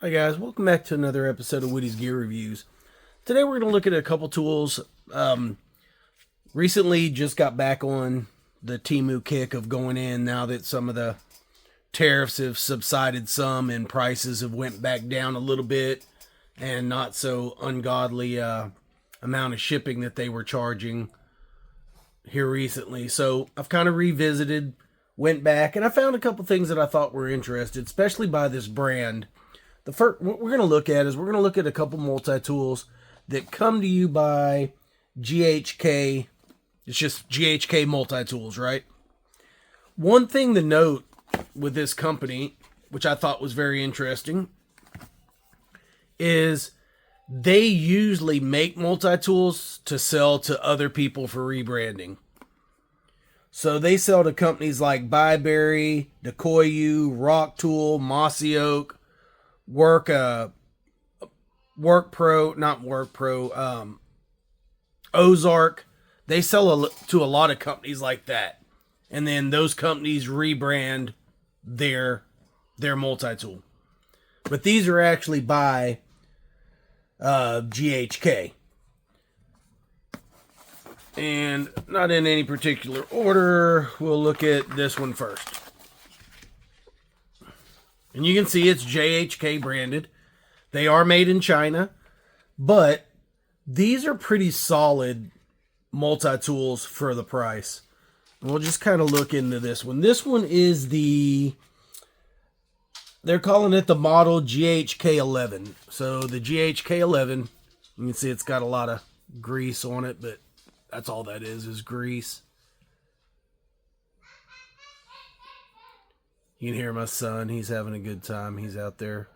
Hi guys, welcome back to another episode of Whitty's Gear Reviews. Today we're going to look at a couple tools. Recently just got back on the Temu kick of going in now that some of the tariffs have subsided some and prices have went back down a little bit and not so ungodly amount of shipping that they were charging here recently. So I've kind of revisited, went back, and I found a couple things that I thought were interesting, especially by this brand. The first what we're going to look at is we're going to look at a couple multi-tools that come to you by GHK. It's just GHK Multitools, right? One thing to note with this company, which I thought was very interesting, is they usually make multi-tools to sell to other people for rebranding. So they sell to companies like Byberry, Decoyu, Rock Tool, Mossy Oak, Work Pro, not Work Pro, Ozark. They sell to a lot of companies like that. And then those companies rebrand their multi-tool. But these are actually by GHK. And not in any particular order. We'll look at this one first. And you can see it's GHK branded. They are made in China. But these are pretty solid multi-tools for the price. And we'll just kind of look into this one. This one is they're calling it the model GHK 11. So the GHK 11, you can see it's got a lot of grease on it, but that's all that is grease. You can hear my son. He's having a good time. He's out there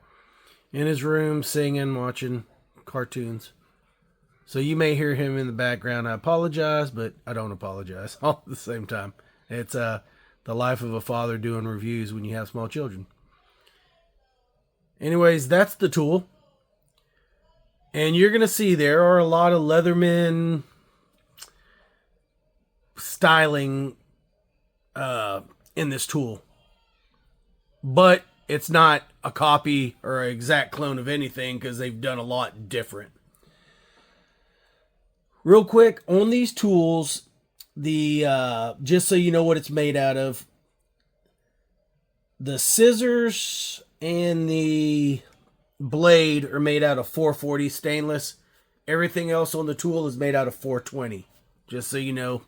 in his room singing, watching cartoons. So you may hear him in the background. I apologize, but I don't apologize all at the same time. It's the life of a father doing reviews when you have small children. Anyways, that's the tool. And you're going to see there are a lot of Leatherman styling in this tool. But it's not a copy or an exact clone of anything because they've done a lot different. Real quick, on these tools, just so you know what it's made out of, the scissors and the blade are made out of 440 stainless. Everything else on the tool is made out of 420, just so you know.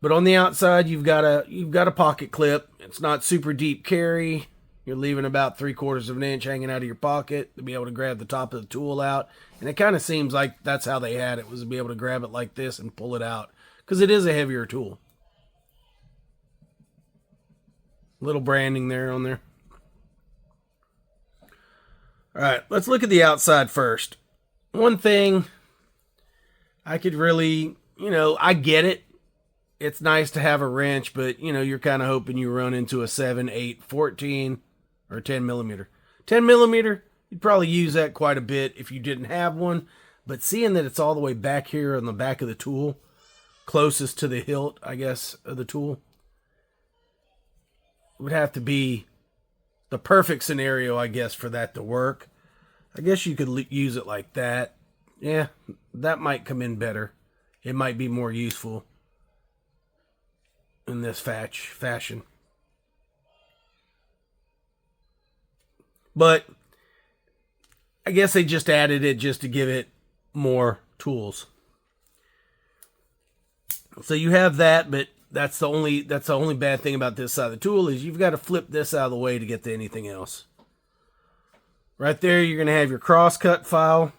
But on the outside, you've got a pocket clip. It's not super deep carry. You're leaving about 3/4 of an inch hanging out of your pocket to be able to grab the top of the tool out. And it kind of seems like that's how they had it, was to be able to grab it like this and pull it out. Because it is a heavier tool. Little branding there on there. Alright, let's look at the outside first. One thing I could really, I get it. It's nice to have a wrench, but, you're kind of hoping you run into a 7, 8, 14, or 10 millimeter. 10 millimeter, you'd probably use that quite a bit if you didn't have one. But seeing that it's all the way back here on the back of the tool, closest to the hilt, I guess, of the tool, would have to be the perfect scenario, I guess, for that to work. I guess you could use it like that. Yeah, that might come in better. It might be more useful in this fashion. But I guess they just added it just to give it more tools. So you have that, but that's the only bad thing about this side of the tool is you've got to flip this out of the way to get to anything else. Right there, you're going to have your crosscut file,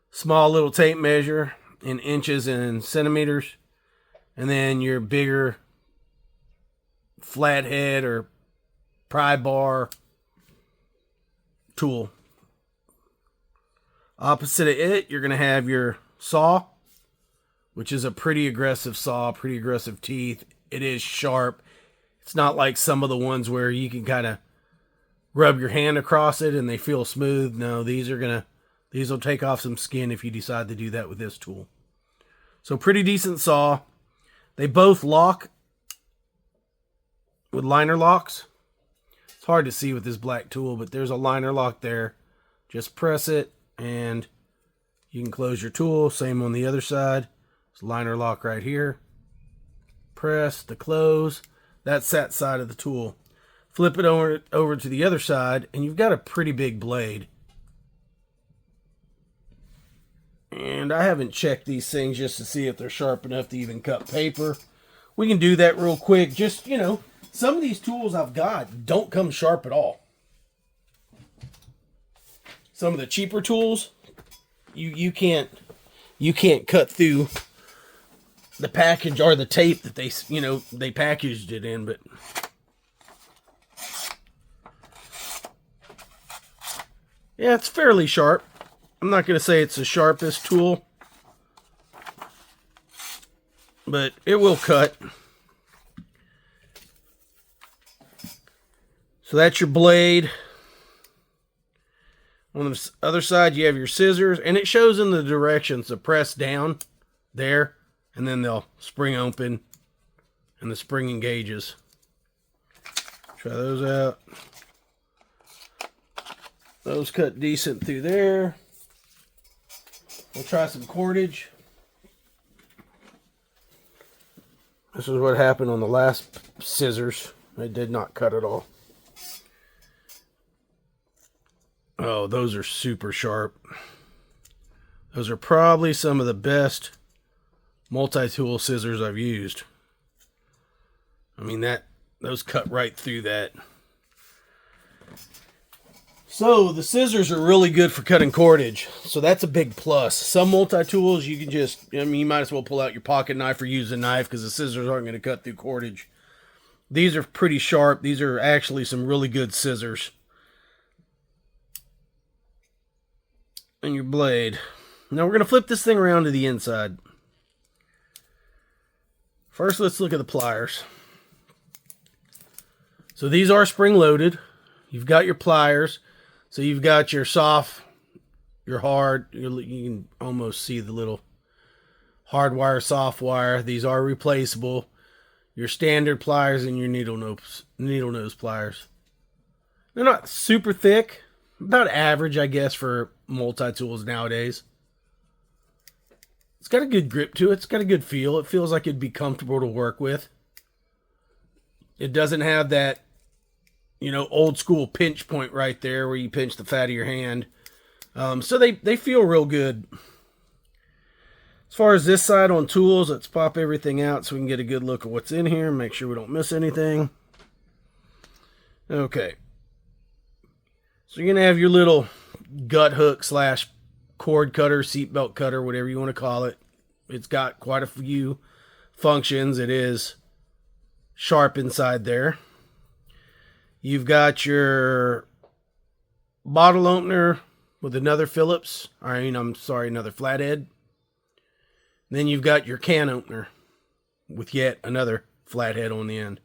small little tape measure in inches and centimeters, and then your bigger flathead or pry bar tool. Opposite of it, you're going to have your saw, which is a pretty aggressive saw, pretty aggressive teeth. It is sharp. It's not like some of the ones where you can kind of rub your hand across it and they feel smooth. No, these will take off some skin if you decide to do that with this tool. So pretty decent saw. They both lock with liner locks. hard to see with this black tool, but there's a liner lock there. Just press it and you can close your tool. Same on the other side. There's a liner lock right here. Press to close. That's that side of the tool. Flip it over to the other side and you've got a pretty big blade. And I haven't checked these things just to see if they're sharp enough to even cut paper. We can do that real quick. Just, you know, some of these tools I've got don't come sharp at all. Some of the cheaper tools, you can't cut through the package or the tape that they packaged it in, but yeah, it's fairly sharp. I'm not going to say it's the sharpest tool, but it will cut. So that's your blade. On the other side, you have your scissors, and it shows in the directions to press down there, and then they'll spring open, and the spring engages. Try those out. Those cut decent through there. We'll try some cordage. This is what happened on the last scissors. They did not cut at all. Oh, those are super sharp. Those are probably some of the best multi-tool scissors I've used. I mean, those cut right through that. So the scissors are really good for cutting cordage. So that's a big plus. Some multi-tools you can just, I mean, you might as well pull out your pocket knife or use a knife because the scissors aren't going to cut through cordage. These are pretty sharp. These are actually some really good scissors. And your blade. Now we're going to flip this thing around to the inside. First, let's look at the pliers. So these are spring loaded. You've got your pliers. So you've got your soft, your hard. You can almost see the little hard wire, soft wire. These are replaceable. Your standard pliers and your needle nose pliers. They're not super thick. About average, I guess, for multi-tools nowadays. It's got a good grip to it. It's got a good feel. It feels like it'd be comfortable to work with. It doesn't have that, you know, old school pinch point right there where you pinch the fat of your hand. So they feel real good. As far as this side on tools, let's pop everything out so we can get a good look at what's in here. Make sure we don't miss anything. Okay. So you're going to have your little gut hook / cord cutter, seatbelt cutter, whatever you want to call it. It's got quite a few functions. It is sharp inside there. You've got your bottle opener with another Phillips. Another flathead. Then you've got your can opener with yet another flathead on the end.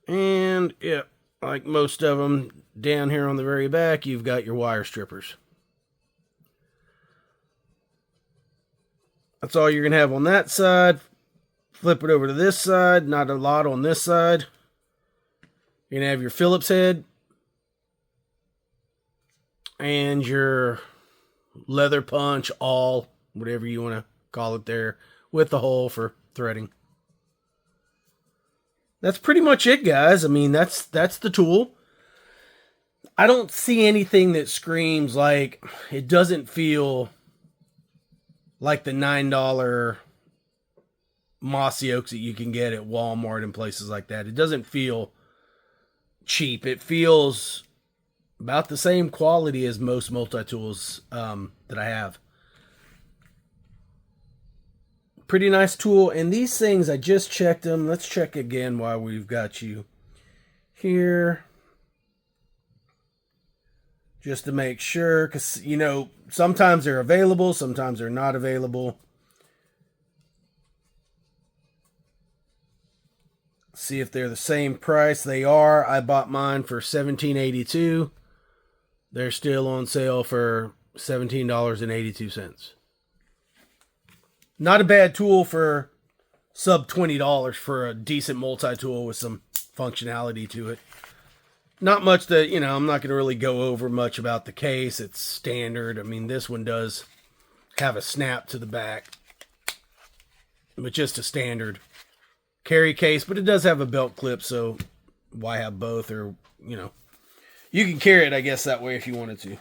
And, yeah, like most of them, down here on the very back, you've got your wire strippers. That's all you're going to have on that side. Flip it over to this side. Not a lot on this side. You're going to have your Phillips head. And your leather punch, awl, whatever you want to call it there, with the hole for threading. That's pretty much it, guys. I mean, that's the tool. I don't see anything that screams like, it doesn't feel like the $9 mossy oaks that you can get at Walmart and places like that. It doesn't feel cheap. It feels about the same quality as most multi-tools that I have. Pretty nice tool. And these things, I just checked them. Let's check again while we've got you here. Just to make sure, because, you know, sometimes they're available, sometimes they're not available. See if they're the same price. They are. I bought mine for $17.82. They're still on sale for $17.82. Not a bad tool for sub $20 for a decent multi-tool with some functionality to it. Not much that, you know, I'm not going to really go over much about the case. It's standard. I mean, this one does have a snap to the back, but just a standard carry case. But it does have a belt clip, so why have both? Or, you know, you can carry it, I guess, that way if you wanted to.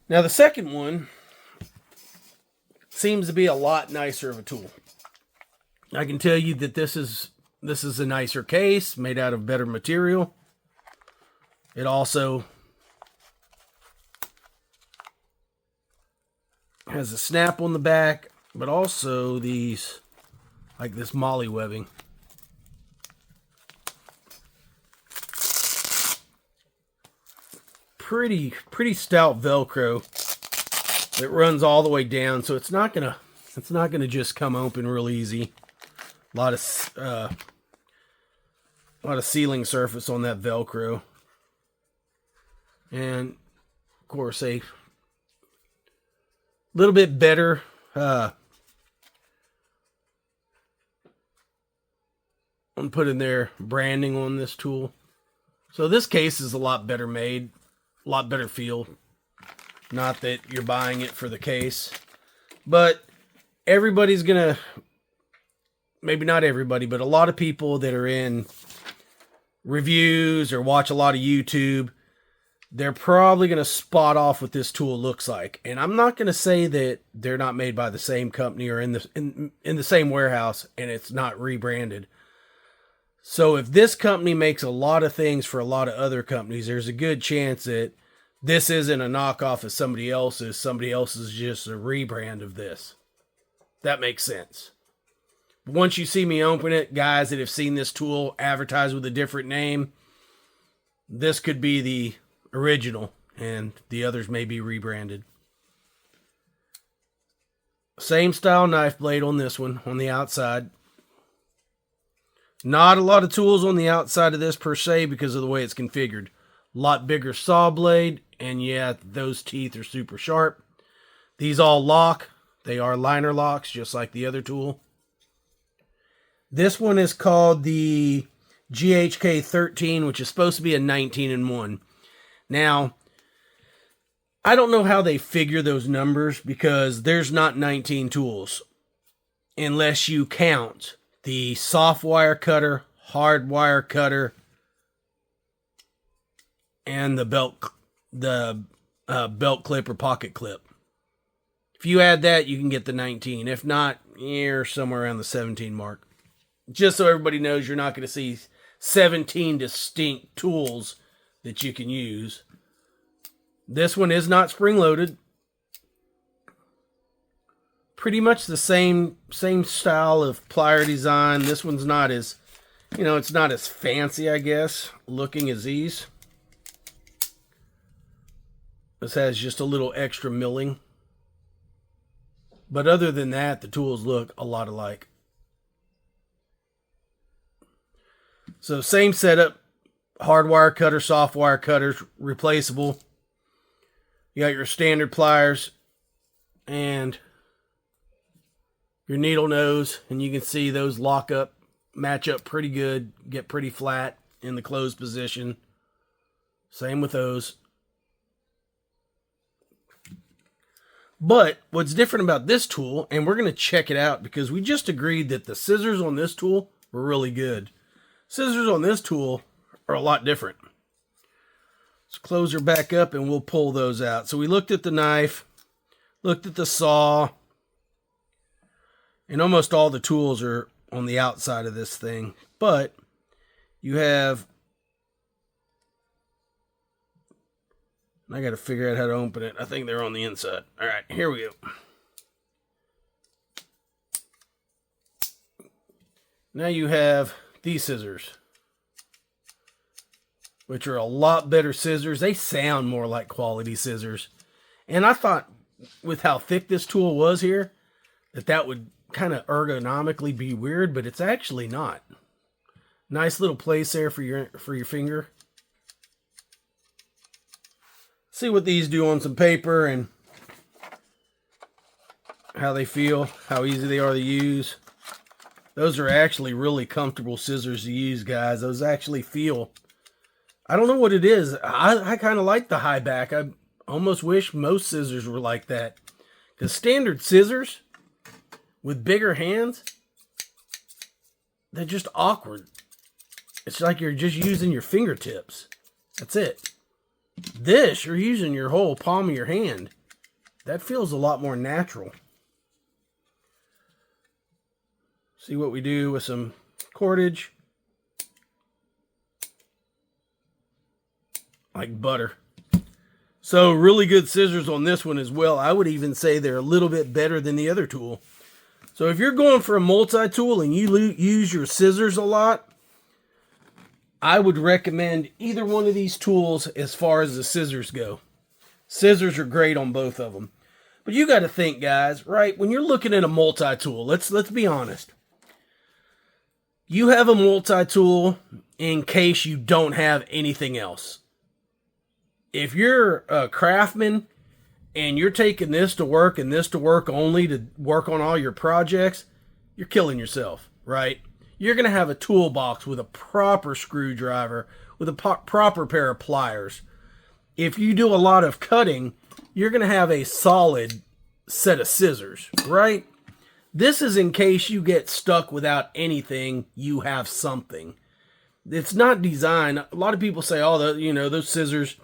Now, the second one seems to be a lot nicer of a tool. I can tell you that this is a nicer case, made out of better material. It also has a snap on the back, but also these, like this molly webbing. Pretty stout Velcro. It runs all the way down, so it's not gonna just come open real easy. A lot of sealing surface on that Velcro, and of course a little bit better on putting their branding on this tool. So this case is a lot better made, a lot better feel. Not that you're buying it for the case, but everybody's gonna, maybe not everybody, but a lot of people that are in reviews or watch a lot of YouTube, they're probably going to spot off what this tool looks like. And I'm not going to say that they're not made by the same company or in the same warehouse and it's not rebranded. So if this company makes a lot of things for a lot of other companies, there's a good chance that this isn't a knockoff of somebody else's. Somebody else is just a rebrand of this. That makes sense. Once you see me open it, guys that have seen this tool advertised with a different name, this could be the original and the others may be rebranded. Same style knife blade on this one, on the outside. Not a lot of tools on the outside of this per se because of the way it's configured. A lot bigger saw blade, and yeah, those teeth are super sharp. These all lock. They are liner locks, just like the other tool. This one is called the GHK 13, which is supposed to be a 19-in-1. Now, I don't know how they figure those numbers because there's not 19 tools unless you count the soft wire cutter, hard wire cutter, and the belt clip or pocket clip. If you add that, you can get the 19. If not, you're somewhere around the 17 mark. Just so everybody knows, you're not going to see 17 distinct tools that you can use. This one is not spring-loaded. Pretty much the same style of plier design. This one's not as, you know, it's not as fancy, I guess, looking as these. This has just a little extra milling. But other than that, the tools look a lot alike. So same setup, hard wire cutter, soft wire cutters, replaceable. You got your standard pliers and your needle nose, and you can see those lock up, match up pretty good, get pretty flat in the closed position. Same with those. But what's different about this tool, and we're going to check it out because we just agreed that the scissors on this tool were really good. Scissors on this tool are a lot different. Let's close her back up and we'll pull those out. So we looked at the knife, looked at the saw, and almost all the tools are on the outside of this thing. But you have, I got to figure out how to open it. I think they're on the inside. All right, here we go. Now you have these scissors, which are a lot better scissors. They sound more like quality scissors. And I thought with how thick this tool was here, that would kind of ergonomically be weird, but it's actually not. Nice little place there for your finger. See what these do on some paper and how they feel, how easy they are to use. Those are actually really comfortable scissors to use, guys. Those actually feel, I don't know what it is. I kind of like the high back. I almost wish most scissors were like that. Because standard scissors with bigger hands, they're just awkward. It's like you're just using your fingertips. That's it. This, you're using your whole palm of your hand. That feels a lot more natural. See what we do with some cordage. Like butter. So really good scissors on this one as well. I would even say they're a little bit better than the other tool. So if you're going for a multi-tool and you use your scissors a lot, I would recommend either one of these tools as far as the scissors go. Scissors are great on both of them. But you got to think, guys, right? When you're looking at a multi-tool, let's be honest. You have a multi-tool in case you don't have anything else. If you're a craftsman and you're taking this to work and this to work only to work on all your projects, you're killing yourself, right? You're going to have a toolbox with a proper screwdriver, with a proper pair of pliers. If you do a lot of cutting, you're going to have a solid set of scissors, right? This is in case you get stuck without anything, you have something. It's not designed. A lot of people say, oh, those scissors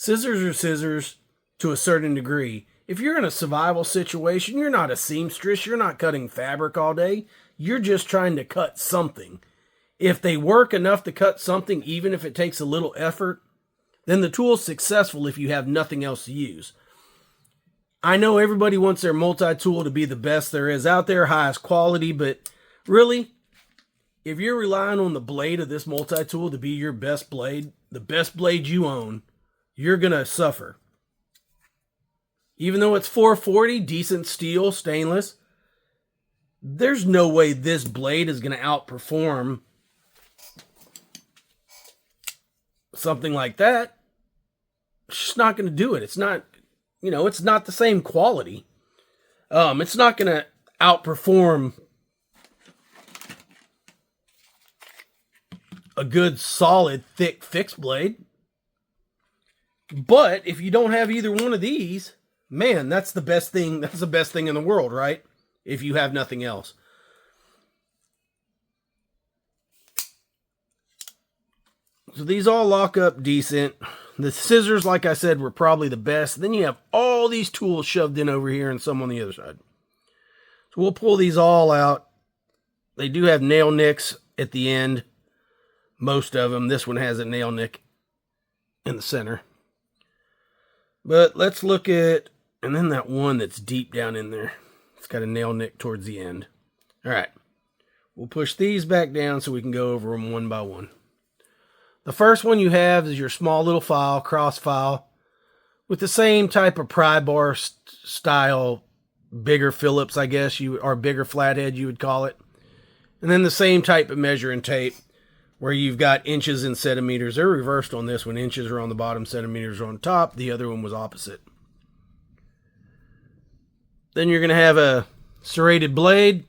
are scissors to a certain degree. If you're in a survival situation, you're not a seamstress, you're not cutting fabric all day. You're just trying to cut something. If they work enough to cut something, even if it takes a little effort, then the tool's successful if you have nothing else to use. I know everybody wants their multi-tool to be the best there is out there, highest quality, but really, if you're relying on the blade of this multi-tool to be your best blade, the best blade you own, you're going to suffer. Even though it's 440, decent steel, stainless, there's no way this blade is going to outperform something like that. It's just not going to do it. It's not, it's not the same quality. It's not going to outperform a good, solid, thick, fixed blade. But if you don't have either one of these, man, that's the best thing. That's the best thing in the world, right? If you have nothing else. So these all lock up decent. The scissors, like I said, were probably the best. Then you have all these tools shoved in over here and some on the other side. So we'll pull these all out. They do have nail nicks at the end. Most of them. This one has a nail nick in the center. But let's look at, and then that one that's deep down in there. It's got a nail nick towards the end. All right. We'll push these back down so we can go over them one by one. The first one you have is your small little file, cross file, with the same type of pry bar style, bigger Phillips, I guess, or bigger flathead, you would call it. And then the same type of measuring tape, where you've got inches and centimeters. They're reversed on this one. Inches are on the bottom, centimeters are on top. The other one was opposite. Then you're going to have a serrated blade.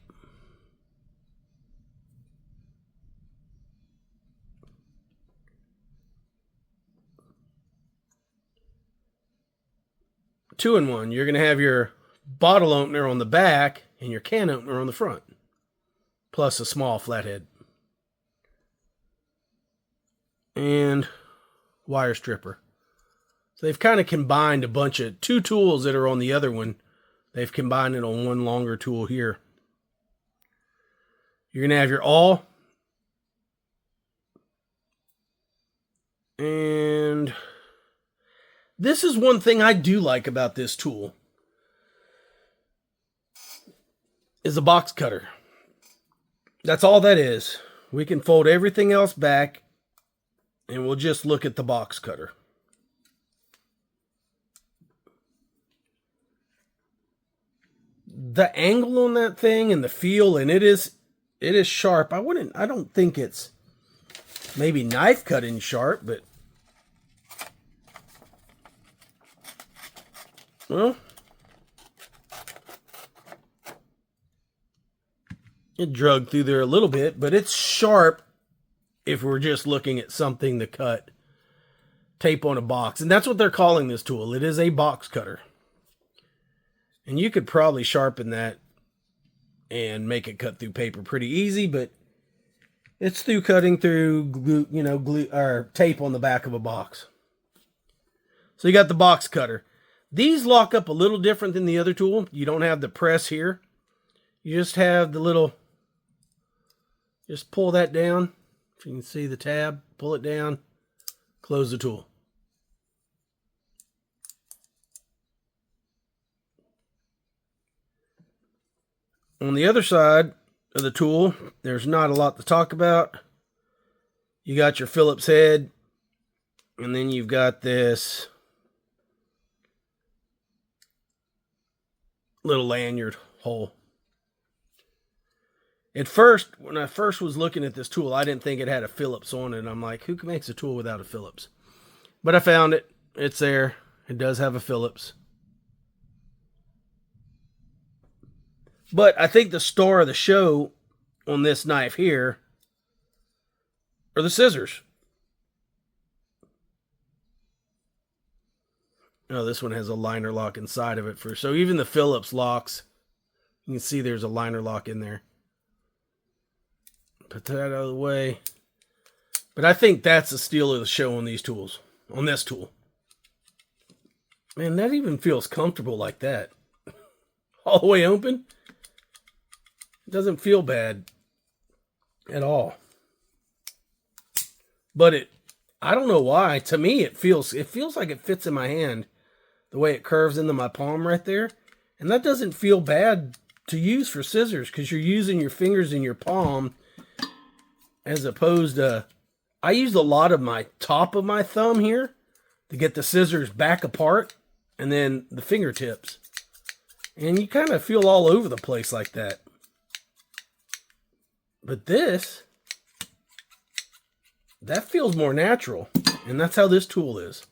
Two in one. You're going to have your bottle opener on the back and your can opener on the front. Plus a small flathead. And wire stripper. So they've kind of combined a bunch of two tools that are on the other one. They've combined it on one longer tool here. You're going to have your awl. And this is one thing I do like about this tool. Is a box cutter. That's all that is. We can fold everything else back and we'll just look at the box cutter. The angle on that thing and the feel, and it is sharp. I don't think it's maybe knife cutting sharp, but well, It drug through there a little bit, but it's sharp if we're just looking at something to cut tape on a box. And that's what they're calling this tool. It is a box cutter. And you could probably sharpen that and make it cut through paper pretty easy, but it's through cutting through glue or tape on the back of a box. So you got the box cutter. These lock up a little different than the other tool. You don't have the press here. You just have the little, just pull that down. If you can see the tab, pull it down, close the tool. On the other side of the tool, there's not a lot to talk about. You got your Phillips head, and then you've got this little lanyard hole. At first, when I first was looking at this tool, I didn't think it had a Phillips on it. And I'm like, who makes a tool without a Phillips? But I found it. It's there. It does have a Phillips. But I think the star of the show on this knife here are the scissors. Oh, this one has a liner lock inside of it. So even the Phillips locks, you can see there's a liner lock in there. Put that out of the way. But I think that's the steal of the show on these tools. On this tool. Man, that even feels comfortable like that. All the way open. It doesn't feel bad at all. But I don't know why. To me, it feels like it fits in my hand. The way it curves into my palm right there. And that doesn't feel bad to use for scissors because you're using your fingers in your palm as opposed to, I used a lot of my top of my thumb here to get the scissors back apart and then the fingertips. And you kind of feel all over the place like that. But this, that feels more natural. And that's how this tool is.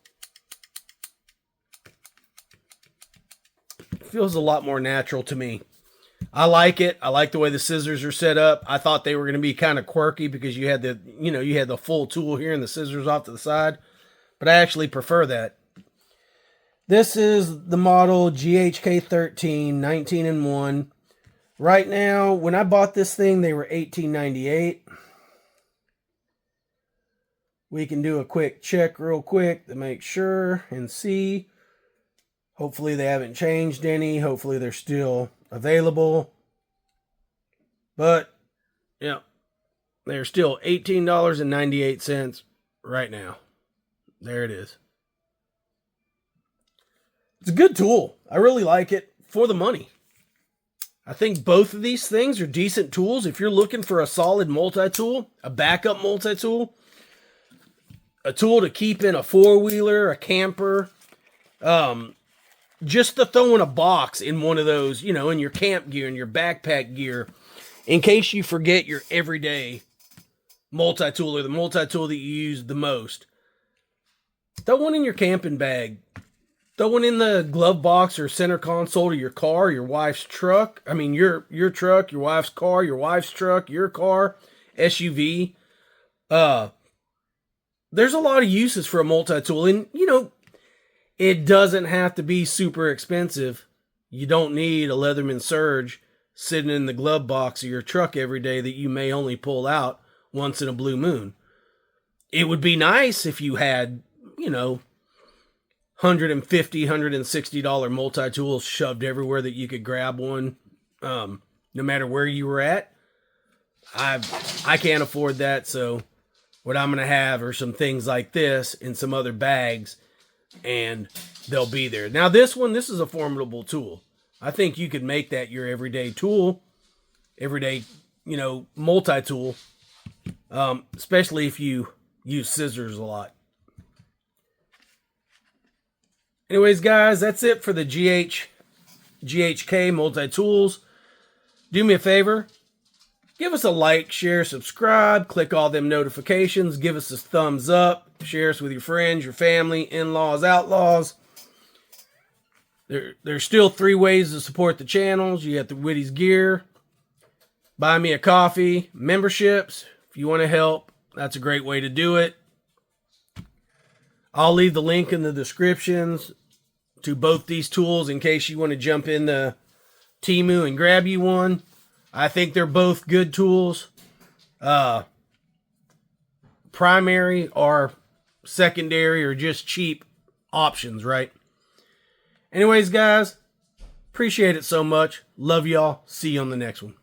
It feels a lot more natural to me. I like it. I like the way the scissors are set up. I thought they were going to be kind of quirky because you had the full tool here and the scissors off to the side. But I actually prefer that. This is the model GHK 13, 19-in-1. Right now, when I bought this thing, they were $18.98. We can do a quick check real quick to make sure and see. Hopefully they haven't changed any. Hopefully they're still available. But, yeah, they're still $18.98 right now. There it is. It's a good tool. I really like it for the money. I think both of these things are decent tools. If you're looking for a solid multi-tool, a backup multi-tool, a tool to keep in a four-wheeler, a camper, just to throw in a box in one of those, in your camp gear, in your backpack gear, in case you forget your everyday multi-tool or the multi-tool that you use the most. Throw one in your camping bag. Throw one in the glove box or center console to your car, your wife's truck. I mean, your truck, your wife's car, your wife's truck, your car, SUV. There's a lot of uses for a multi-tool. And, it doesn't have to be super expensive. You don't need a Leatherman Surge sitting in the glove box of your truck every day that you may only pull out once in a blue moon. It would be nice if you had, $150, $160 multi-tools shoved everywhere that you could grab one, no matter where you were at. I can't afford that, so what I'm going to have are some things like this in some other bags, and they'll be there. Now this is a formidable tool. I think you could make that your everyday tool, multi-tool, especially if you use scissors a lot. Anyways, guys, that's it for the GHK Multitools. Do me a favor. Give us a like, share, subscribe, click all them notifications, give us a thumbs up, share us with your friends, your family, in-laws, outlaws. There's still 3 ways to support the channels. You got the Whitty's gear, buy me a coffee, memberships. If you want to help, that's a great way to do it. I'll leave the link in the descriptions to both these tools in case you want to jump into Temu and grab you one. I think they're both good tools. Primary or secondary or just cheap options, right? Anyways, guys, appreciate it so much. Love y'all. See you on the next one.